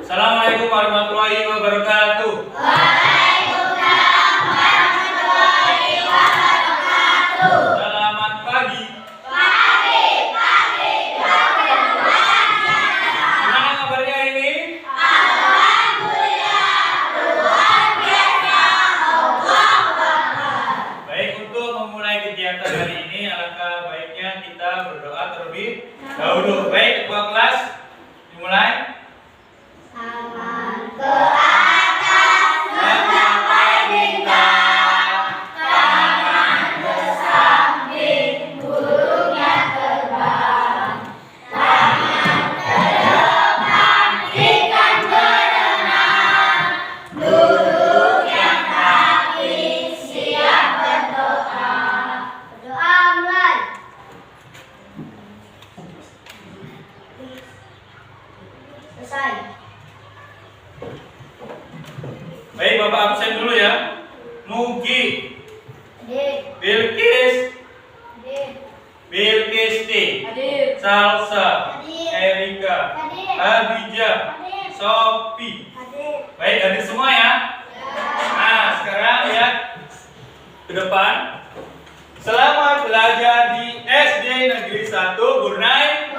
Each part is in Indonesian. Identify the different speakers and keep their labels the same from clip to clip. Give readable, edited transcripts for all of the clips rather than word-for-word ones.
Speaker 1: Assalamualaikum warahmatullahi wabarakatuh.
Speaker 2: Waalaikumsalam warahmatullahi wabarakatuh.
Speaker 1: Selamat pagi. Gimana kabarnya hari ini?
Speaker 2: Alhamdulillah, luar biasa.
Speaker 1: Baik, untuk memulai kegiatan hari ini alangkah baiknya kita berdoa terlebih dahulu. Baik, ketua kelas dimulai.
Speaker 2: Tangan ke atas, mencapai bintang. Tangan ke samping, burungnya terbang. Tangan ke depan, ikan berenang. Duduk yang rapi, siap berdoa. Berdoa mulai. Selesai.
Speaker 1: Baik, Bapak absen dulu ya. Nugi,
Speaker 2: Adik,
Speaker 1: Bilkis,
Speaker 2: adik,
Speaker 1: Bilkisti,
Speaker 2: adik,
Speaker 1: Salsa,
Speaker 2: adik,
Speaker 1: Erika,
Speaker 2: adik,
Speaker 1: Abija,
Speaker 2: adik,
Speaker 1: Sopi.
Speaker 2: adik.
Speaker 1: Baik, adik semua ya. Nah, sekarang lihat ke depan. Selamat belajar di SD Negeri 1 Burnai.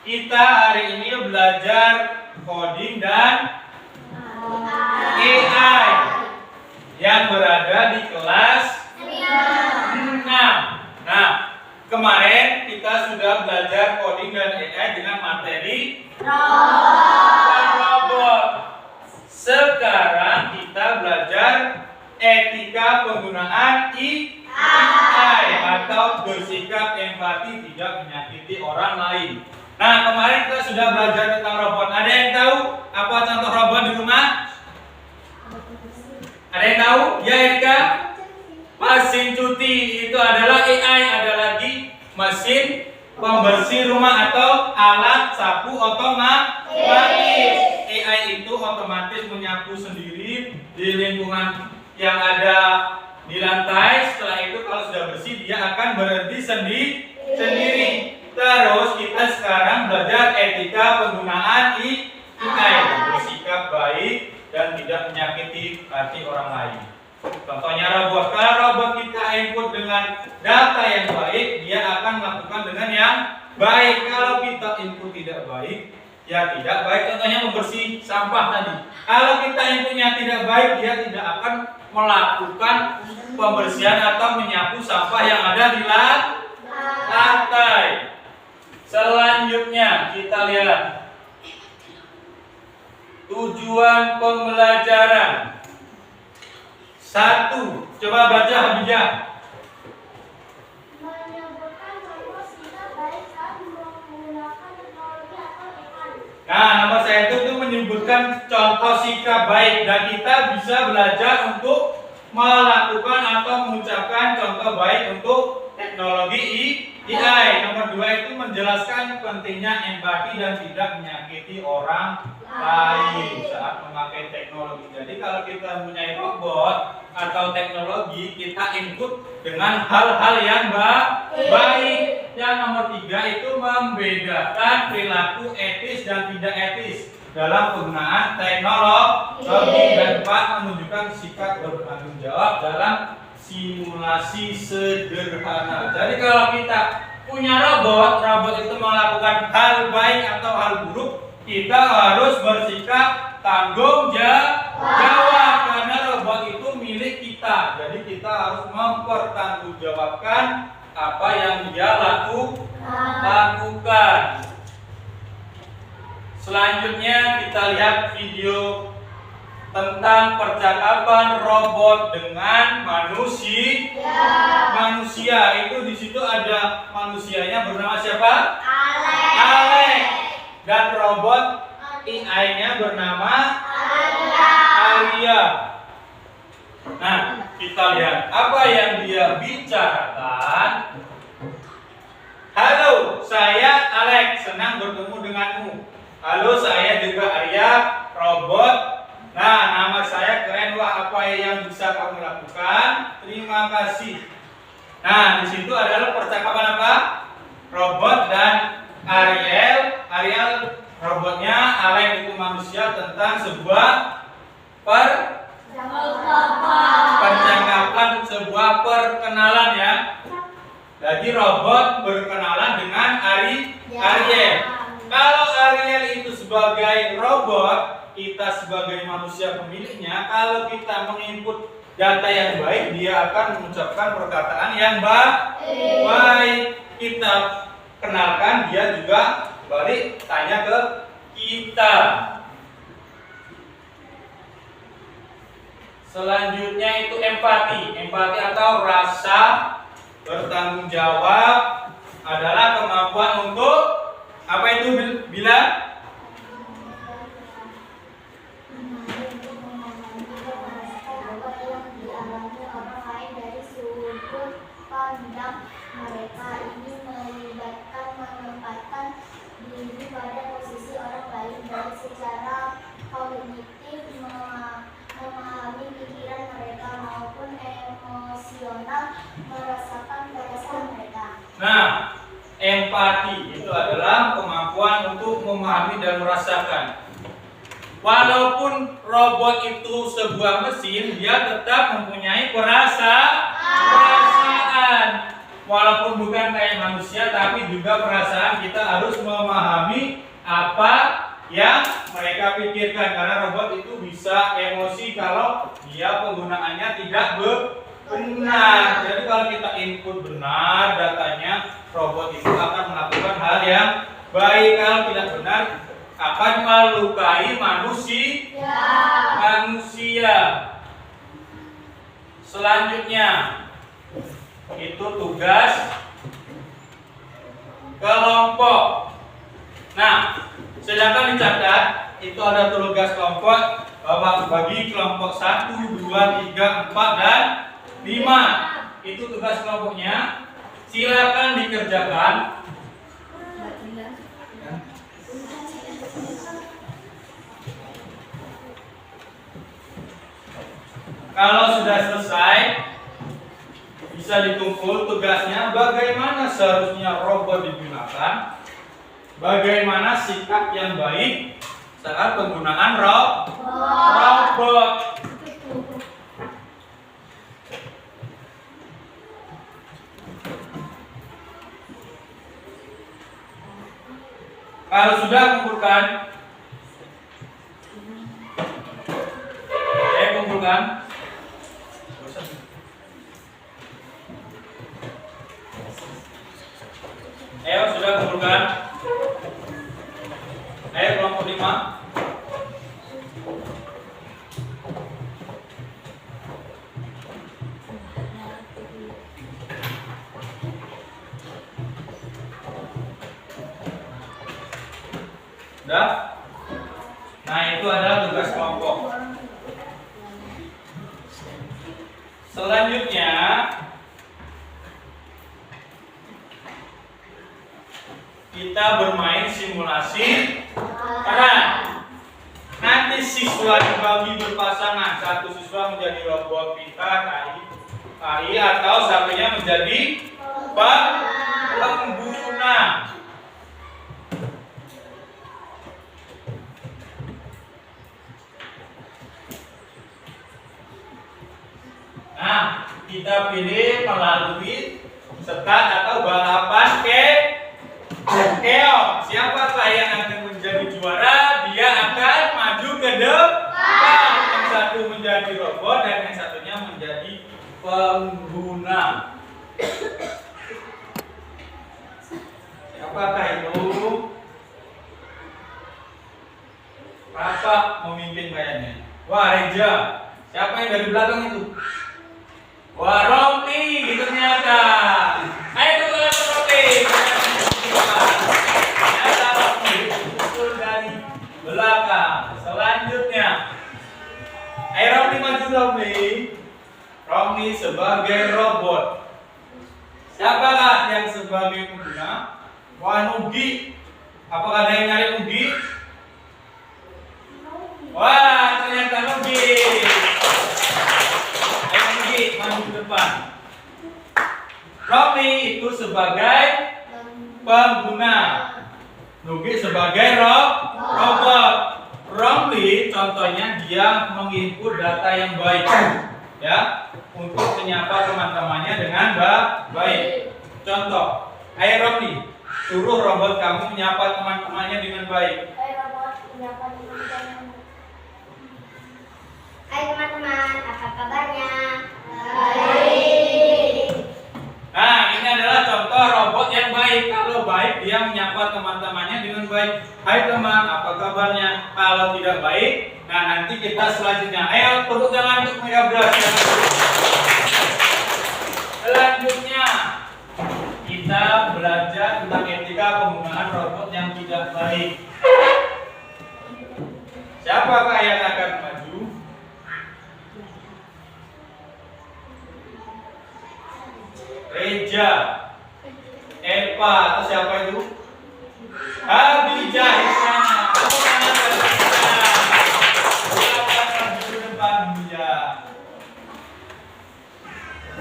Speaker 1: Kita hari ini belajar coding dan AI yang berada di kelas 6. Nah, kemarin kita sudah belajar coding dan AI dengan materi robot. Sekarang kita belajar etika penggunaan AI atau bersikap empati tidak menyakiti orang lain. Nah, kemarin kita sudah belajar tentang robot. Ada yang tahu apa contoh robot di rumah? Ada yang tahu? Ya, Erika? Mesin cuci itu adalah AI. Ada lagi mesin pembersih rumah atau alat sapu otomatis. AI itu otomatis menyapu sendiri di lingkungan yang ada di lantai. Setelah itu kalau sudah bersih dia akan berhenti sendiri. Terus kita sekarang belajar etika penggunaan AI, bersikap baik dan tidak menyakiti hati orang lain. Contohnya robot. Kalau robot kita input dengan data yang baik, dia akan melakukan dengan yang baik. Kalau kita input tidak baik, ya tidak baik. Contohnya membersih sampah tadi. Kalau kita inputnya tidak baik, dia tidak akan melakukan pembersihan atau menyapu sampah yang ada di lantai. Selanjutnya kita lihat tujuan pembelajaran. 1. Coba baca, Habijah.
Speaker 2: Menyebutkan contoh sikap baik saat menggunakan teknologi atau AI.
Speaker 1: Nah, nomor 1 itu menyebutkan contoh sikap baik dan kita bisa belajar untuk melakukan atau mengucapkan contoh baik untuk teknologi AI. Nomor 2 itu menjelaskan pentingnya empati dan tidak menyakiti orang lain saat memakai teknologi. Jadi kalau kita mempunyai robot atau teknologi, kita input dengan hal-hal yang baik. Yang nomor 3 itu membedakan perilaku etis dan tidak etis dalam penggunaan teknologi. Dan 4 menunjukkan sikap bertanggung jawab dalam simulasi sederhana. Jadi kalau kita punya robot itu melakukan hal baik atau hal buruk, kita harus bersikap tanggung jawab karena robot itu milik kita. Jadi kita harus mempertanggungjawabkan apa yang dia lakukan. Selanjutnya kita lihat video tentang percakapan robot dengan manusia. Itu di situ ada manusianya bernama siapa? Alex. Dan robot AI-nya bernama Arya. Nah, kita lihat apa yang dia bicarakan. Halo, saya Alex, senang bertemu denganmu. Halo, saya juga Arya, robot. Nah, nama saya keren. Wah, apa yang bisa kamu lakukan? Terima kasih. Nah, di situ adalah percakapan apa? Robot dan Ariel robotnya, Alex itu manusia, tentang sebuah percakapan, sebuah perkenalan ya. Jadi robot berkenalan dengan Ariel. Kalau Ariel itu sebagai robot, kita sebagai manusia pemiliknya, kalau kita menginput data yang baik, dia akan mengucapkan perkataan yang baik. Kita kenalkan, dia juga balik tanya ke kita. Selanjutnya itu empati. Empati atau rasa bertanggung jawab adalah kemampuan untuk apa itu bila
Speaker 2: mereka. Ini melibatkan menempatkan diri pada posisi orang lain, baik secara kognitif, memahami pikiran mereka, maupun emosional, merasakan perasaan mereka.
Speaker 1: Nah, empati itu adalah kemampuan untuk memahami dan merasakan. Walaupun robot itu sebuah mesin, dia tetap mempunyai perasaan. Walaupun bukan kayak manusia, tapi juga perasaan. Kita harus memahami apa yang mereka pikirkan, karena robot itu bisa emosi kalau dia penggunaannya tidak benar. Jadi kalau kita input benar datanya, robot itu akan melakukan hal yang baik. Kalau tidak benar, akan melukai manusia. Selanjutnya itu tugas kelompok. Nah, sedangkan dicatat itu ada tugas kelompok bagi kelompok 1, 2, 3, 4 dan 5. Itu tugas kelompoknya. Silakan dikerjakan. Kalau sudah selesai, bisa dikumpul tugasnya bagaimana seharusnya robot digunakan, bagaimana sikap yang baik saat penggunaan robot. Kalau sudah kumpulkan, kumpulkan. Ayo sudah kumpulkan. Ayo kelompok 5. Sudah? Nah, itu adalah tugas kelompok. Selanjutnya kita bermain simulasi peran. Nanti siswa dibagi berpasangan. Satu siswa menjadi robot pita KI atau satunya menjadi pengguna. Nah, kita pilih melalui start atau balapan keong. Siapakah yang akan menjadi juara? Dia akan maju ke depan. Yang satu menjadi robot dan yang satunya menjadi pengguna. Siapakah itu? Rafa memimpin kayaknya. Wah, Reja. Siapa yang dari belakang itu? Wah, Romli ternyata. Ayo tepuk tangan Romli. Ternyata Romli muncul dari belakang. Selanjutnya, ayo Romli maju Romli. Romli sebagai robot. Siapakah yang sebagai pengguna? Wah, Nugi. Apakah ada yang nyari Nugi? Wah, ternyata Nugi. Maju ke depan. Romli itu sebagai pengguna. Nugi sebagai robot. Wrongly contohnya dia menginput data yang baik, ya, untuk menyapa teman-temannya dengan baik. Contoh, ayo Wrongly, suruh robot kamu menyapa teman-temannya dengan baik.
Speaker 2: Hai robot, menyapa teman-teman. Hai teman-teman, apa kabarnya? Baik.
Speaker 1: Nah, ini adalah contoh robot yang baik. Kalau baik, dia menyapa teman-temannya dengan baik. Hai teman, apa kabarnya? Kalau tidak baik, nah nanti kita selanjutnya. Ayo, tepuk tangan untuk mereka belajar. Selanjutnya, kita belajar tentang etika penggunaan robot yang tidak baik. Siapakah yang akan maju? Reja, Eva, atau siapa itu? Abijah di sana. Tepuk tangan buat Abijah. Silakan maju ke depan, Abijah.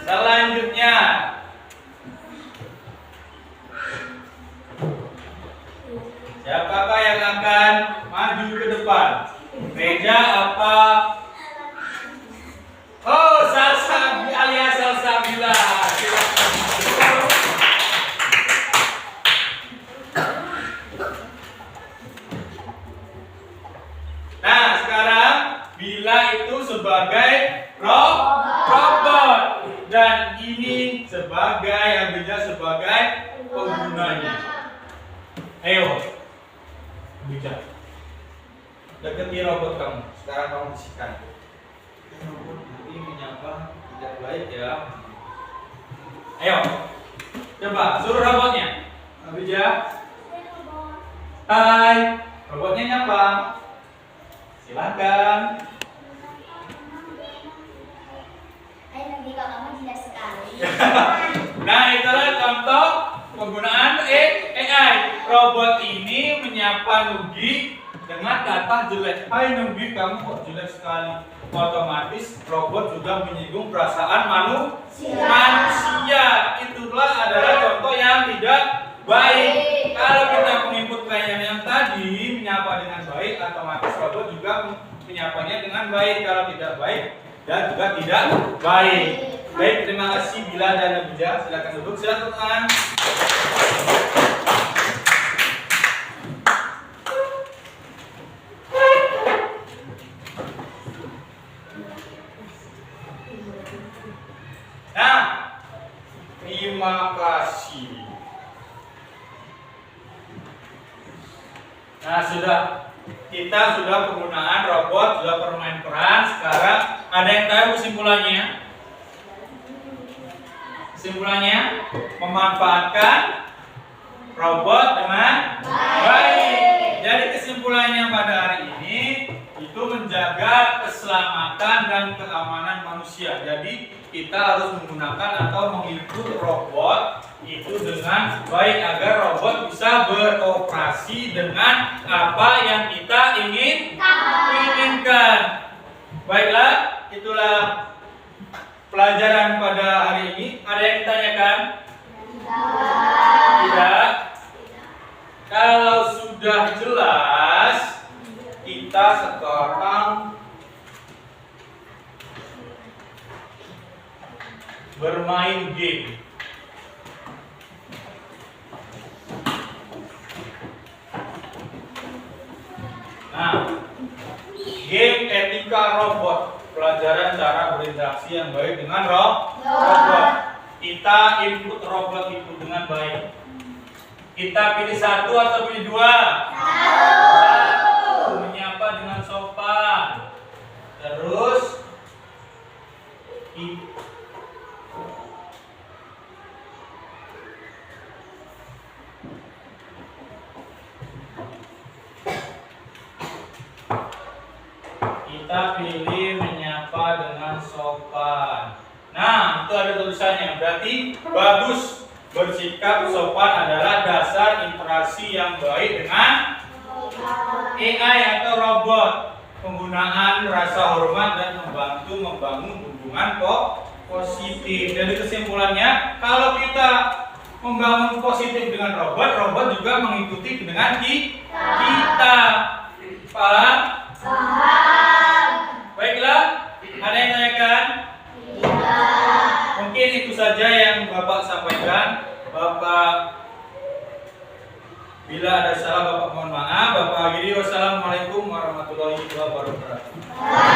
Speaker 1: Selanjutnya, siapakah yang akan maju ke depan? Reja apa? Oh, Salsabi alias Salsabila. Silakan. Nah, sekarang Bila itu sebagai robot dan ini sebagai Abija sebagai penggunanya. Ayo, Abija, deketi robot kamu. Sekarang kamu bisikan. Robot nanti menyapa tidak baik ya. Ayo, coba suruh robotnya. Abija, hai, robotnya nyapa. Silakan.
Speaker 2: Hai Nugi, kok kamu jelas sekali.
Speaker 1: Nah, itulah contoh penggunaan AI. Robot ini menyapa Nugi dengan kata jelek. Hai Nugi, kamu kok jelek sekali. Otomatis robot juga menyinggung perasaan manusia. Itulah adalah contoh yang tidak baik. Kalau kita menginput kayak yang tadi menyapa dengan baik, otomatis robot juga menyapanya dengan baik. Kalau tidak baik dan juga tidak baik. Baik, terima kasih Bila dan Abija. Silakan duduk, silakan. Nah, terima kasih. Nah, kita sudah penggunaan robot, sudah bermain peran. Sekarang ada yang tahu kesimpulannya? Kesimpulannya memanfaatkan robot dengan baik. Jadi kesimpulannya pada hari ini itu menjaga keselamatan dan keamanan manusia. Jadi kita harus menggunakan atau menginput robot itu dengan baik agar robot bisa beroperasi dengan apa yang kita inginkan. Baiklah, itulah pelajaran pada hari ini. Ada yang ditanyakan? Tidak. Kalau sudah jelas, kita sekarang bermain game. Nah, game etika robot, pelajaran cara berinteraksi yang baik dengan robot. Kita input robot itu dengan baik. Kita pilih satu atau pilih dua? Satu. Menyapa dengan sopan. Terus kita pilih menyapa dengan sopan. Nah, itu ada tulisannya. Berarti bagus. Bersikap sopan adalah dasar interaksi yang baik dengan AI atau robot. Penggunaan rasa hormat dan membantu membangun hubungan positif. Jadi kesimpulannya, kalau kita membangun positif dengan robot, robot juga mengikuti dengan kita. Paham?
Speaker 2: Paham.
Speaker 1: Baiklah, ada yang tanyakan? Mungkin itu saja yang Bapak sampaikan. Bapak, bila ada salah Bapak mohon maaf. Bapak akhiri, wassalamualaikum warahmatullahi wabarakatuh.